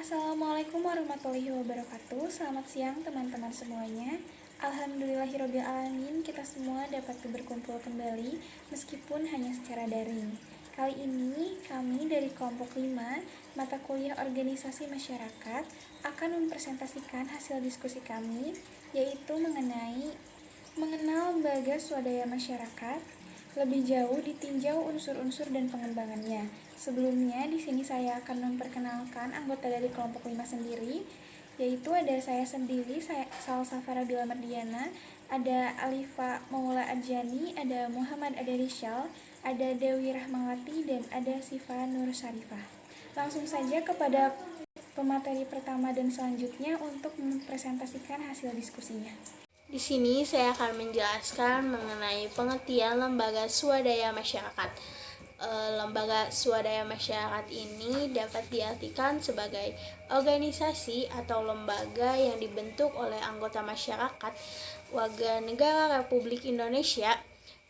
Assalamualaikum warahmatullahi wabarakatuh. Selamat siang teman-teman semuanya. Alhamdulillahirabbil alamin, kita semua dapat berkumpul kembali meskipun hanya secara daring. Kali ini kami dari kelompok 5 mata kuliah organisasi masyarakat akan mempresentasikan hasil diskusi kami, yaitu mengenai mengenal lembaga swadaya masyarakat, lebih jauh ditinjau unsur-unsur dan pengembangannya. Sebelumnya, di sini saya akan memperkenalkan anggota dari kelompok 5 sendiri, yaitu ada saya sendiri, Salsafara Bila Mardiana, ada Alifa Maula Adjani, ada Muhammad Adarishal, ada Dewi Rahmawati, dan ada Siva Nur Syarifah. Langsung saja kepada pemateri pertama dan selanjutnya untuk mempresentasikan hasil diskusinya. Di sini saya akan menjelaskan mengenai pengertian lembaga swadaya masyarakat. Lembaga swadaya masyarakat ini dapat diartikan sebagai organisasi atau lembaga yang dibentuk oleh anggota masyarakat warga negara Republik Indonesia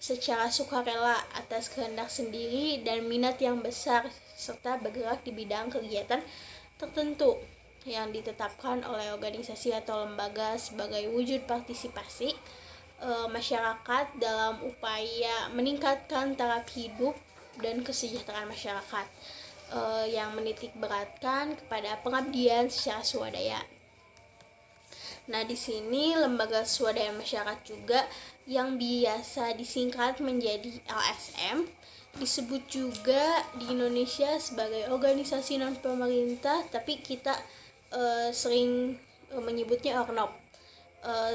secara sukarela atas kehendak sendiri dan minat yang besar serta bergerak di bidang kegiatan tertentu yang ditetapkan oleh organisasi atau lembaga sebagai wujud partisipasi masyarakat dalam upaya meningkatkan taraf hidup dan kesejahteraan masyarakat yang menitik beratkan kepada pengabdian secara swadaya. Nah, di sini lembaga swadaya masyarakat juga yang biasa disingkat menjadi LSM disebut juga di Indonesia sebagai organisasi non pemerintah, tapi kita sering menyebutnya ORNOP.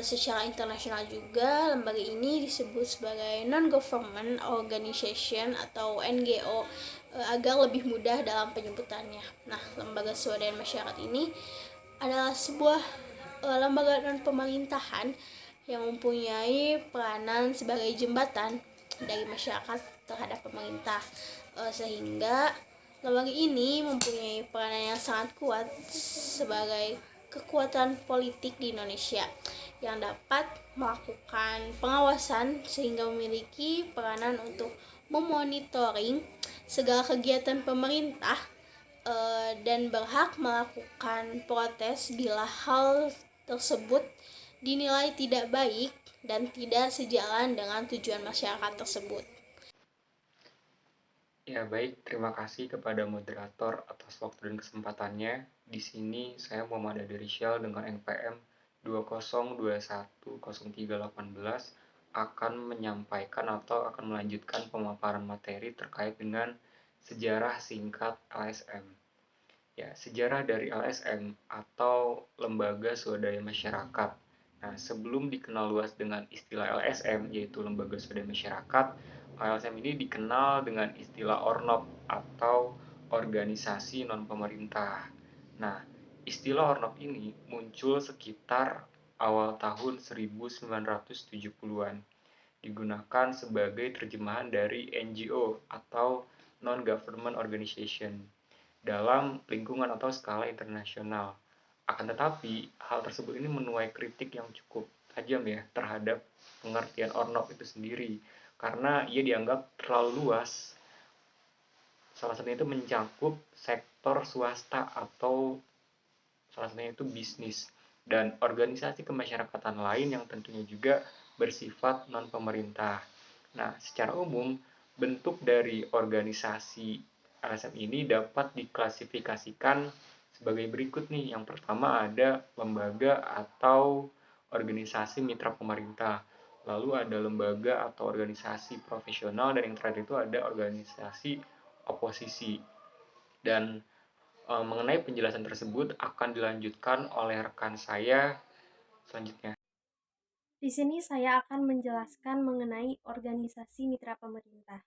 Secara internasional juga lembaga ini disebut sebagai non-government organization atau NGO agar lebih mudah dalam penyebutannya. Nah, lembaga swadaya masyarakat ini adalah sebuah lembaga non-pemerintahan yang mempunyai peranan sebagai jembatan dari masyarakat terhadap pemerintah, sehingga lembaga ini mempunyai peranan yang sangat kuat sebagai kekuatan politik di Indonesia yang dapat melakukan pengawasan sehingga memiliki peranan untuk memonitoring segala kegiatan pemerintah dan berhak melakukan protes bila hal tersebut dinilai tidak baik dan tidak sejalan dengan tujuan masyarakat tersebut. Ya baik, terima kasih kepada moderator atas waktu dan kesempatannya. Di sini saya Muhammad Adarishal dengan NPM 20210318 akan menyampaikan atau akan melanjutkan pemaparan materi terkait dengan sejarah singkat LSM. Ya, sejarah dari LSM atau Lembaga Swadaya Masyarakat. Nah, sebelum dikenal luas dengan istilah LSM, yaitu Lembaga Swadaya Masyarakat, LSM ini dikenal dengan istilah ORNOP atau Organisasi Non-Pemerintah. Nah, istilah ORNOP ini muncul sekitar awal tahun 1970-an. Digunakan sebagai terjemahan dari NGO atau Non-Government Organization dalam lingkungan atau skala internasional. Akan tetapi, hal tersebut ini menuai kritik yang cukup tajam ya terhadap pengertian ORNOP itu sendiri, karena ia dianggap terlalu luas. Salah satunya itu mencakup sektor swasta atau salah satunya itu bisnis dan organisasi kemasyarakatan lain yang tentunya juga bersifat non-pemerintah. Nah, secara umum, bentuk dari organisasi LSM ini dapat diklasifikasikan sebagai berikut nih. Yang pertama ada lembaga atau organisasi mitra pemerintah. Lalu ada lembaga atau organisasi profesional, dan yang terakhir itu ada organisasi oposisi. Dan mengenai penjelasan tersebut akan dilanjutkan oleh rekan saya selanjutnya. Di sini saya akan menjelaskan mengenai organisasi mitra pemerintah.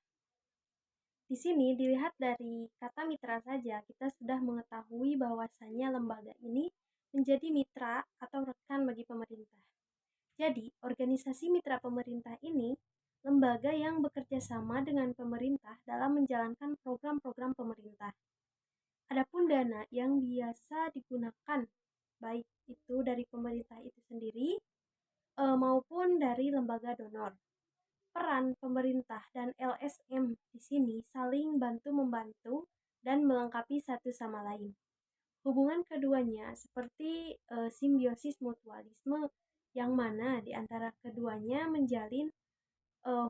Di sini dilihat dari kata mitra saja, kita sudah mengetahui bahwasannya lembaga ini menjadi mitra atau rekan bagi pemerintah. Jadi, organisasi mitra pemerintah ini lembaga yang bekerja sama dengan pemerintah dalam menjalankan program-program pemerintah. Adapun dana yang biasa digunakan, baik itu dari pemerintah itu sendiri maupun dari lembaga donor. Peran pemerintah dan LSM di sini saling bantu-membantu dan melengkapi satu sama lain. Hubungan keduanya seperti simbiosis mutualisme, yang mana di antara keduanya menjalin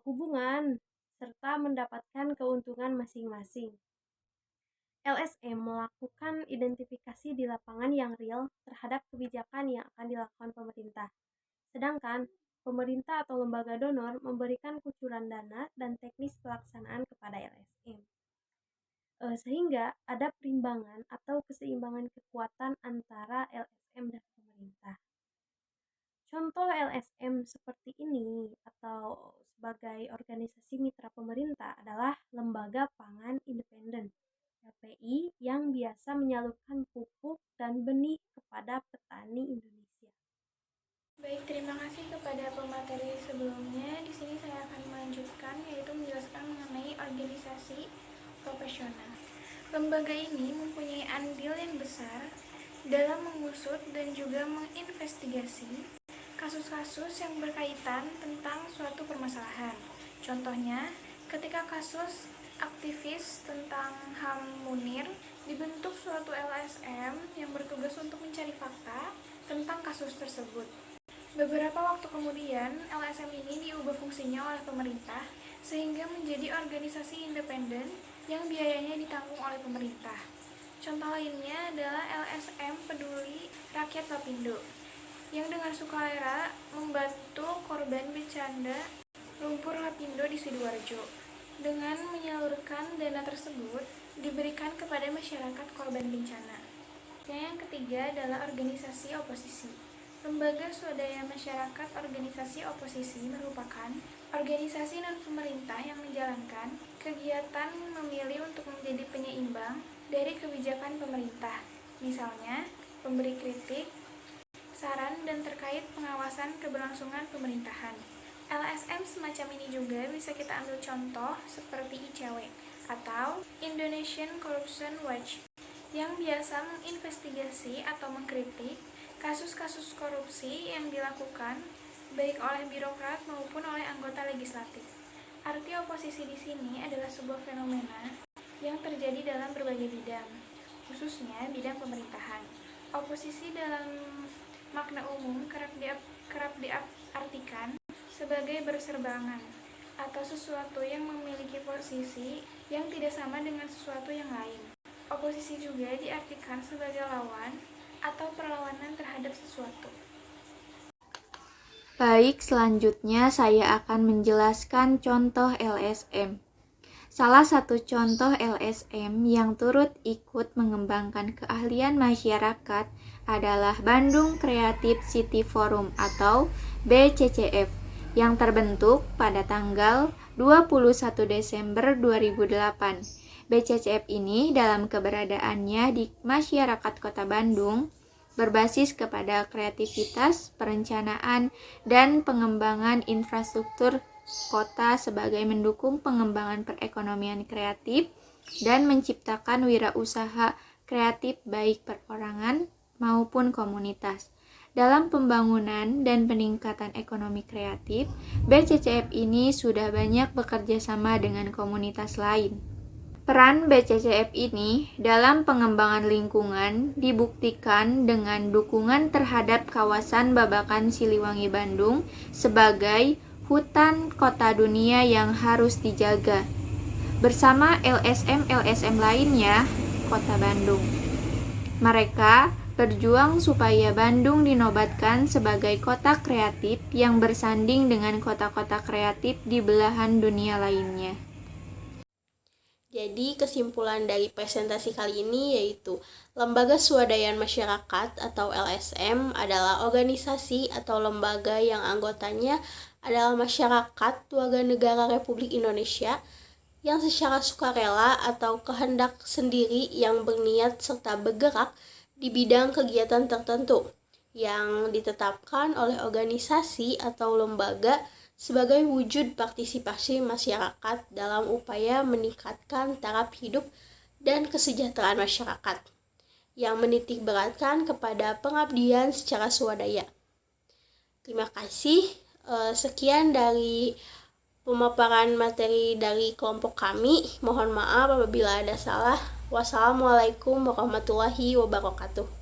hubungan serta mendapatkan keuntungan masing-masing. LSM melakukan identifikasi di lapangan yang real terhadap kebijakan yang akan dilakukan pemerintah. Sedangkan pemerintah atau lembaga donor memberikan kucuran dana dan teknis pelaksanaan kepada LSM. Sehingga ada perimbangan atau keseimbangan kekuatan antara LSM dan pemerintah. Contoh LSM seperti ini atau sebagai organisasi mitra pemerintah adalah Lembaga Pangan Independen (LPI) yang biasa menyalurkan pupuk dan benih kepada petani Indonesia. Baik, terima kasih kepada pemateri sebelumnya. Di sini saya akan melanjutkan, yaitu menjelaskan mengenai organisasi profesional. Lembaga ini mempunyai andil yang besar dalam mengusut dan juga menginvestigasi kasus-kasus yang berkaitan tentang suatu permasalahan. Contohnya, ketika kasus aktivis tentang HAM Munir, dibentuk suatu LSM yang bertugas untuk mencari fakta tentang kasus tersebut. Beberapa waktu kemudian, LSM ini diubah fungsinya oleh pemerintah sehingga menjadi organisasi independen yang biayanya ditanggung oleh pemerintah. Contoh lainnya adalah LSM Peduli Rakyat Lapindo, yang dengan sukarela membantu korban bencana lumpur Lapindo di Sidoarjo. Dengan menyalurkan dana tersebut diberikan kepada masyarakat korban bencana. Yang ketiga adalah organisasi oposisi. Lembaga Swadaya Masyarakat Organisasi Oposisi merupakan organisasi non-pemerintah yang menjalankan kegiatan memilih untuk menjadi penyeimbang dari kebijakan pemerintah. Misalnya, memberi kritik, saran, dan terkait pengawasan keberlangsungan pemerintahan. LSM semacam ini juga bisa kita ambil contoh seperti ICW atau Indonesian Corruption Watch yang biasa menginvestigasi atau mengkritik kasus-kasus korupsi yang dilakukan baik oleh birokrat maupun oleh anggota legislatif. Arti oposisi di sini adalah sebuah fenomena yang terjadi dalam berbagai bidang, khususnya bidang pemerintahan. Oposisi dalam makna umum kerap diartikan sebagai berserbangan atau sesuatu yang memiliki posisi yang tidak sama dengan sesuatu yang lain. Oposisi juga diartikan sebagai lawan atau perlawanan terhadap sesuatu. Baik, selanjutnya saya akan menjelaskan contoh LSM. Salah satu contoh LSM yang turut ikut mengembangkan keahlian masyarakat adalah Bandung Creative City Forum atau BCCF yang terbentuk pada tanggal 21 Desember 2008. BCCF ini dalam keberadaannya di masyarakat Kota Bandung berbasis kepada kreativitas, perencanaan, dan pengembangan infrastruktur kota sebagai mendukung pengembangan perekonomian kreatif dan menciptakan wirausaha kreatif baik perorangan maupun komunitas. Dalam pembangunan dan peningkatan ekonomi kreatif, BCCF ini sudah banyak bekerja sama dengan komunitas lain. Peran BCCF ini dalam pengembangan lingkungan dibuktikan dengan dukungan terhadap kawasan Babakan Siliwangi Bandung sebagai hutan kota dunia yang harus dijaga. Bersama LSM-LSM lainnya, Kota Bandung. Mereka berjuang supaya Bandung dinobatkan sebagai kota kreatif yang bersanding dengan kota-kota kreatif di belahan dunia lainnya. Jadi kesimpulan dari presentasi kali ini yaitu Lembaga Swadaya Masyarakat atau LSM adalah organisasi atau lembaga yang anggotanya adalah masyarakat warga negara Republik Indonesia yang secara sukarela atau kehendak sendiri yang berniat serta bergerak di bidang kegiatan tertentu yang ditetapkan oleh organisasi atau lembaga sebagai wujud partisipasi masyarakat dalam upaya meningkatkan taraf hidup dan kesejahteraan masyarakat yang menitik beratkan kepada pengabdian secara swadaya. Terima kasih. Sekian dari pemaparan materi dari kelompok kami. Mohon maaf apabila ada salah. Wassalamualaikum warahmatullahi wabarakatuh.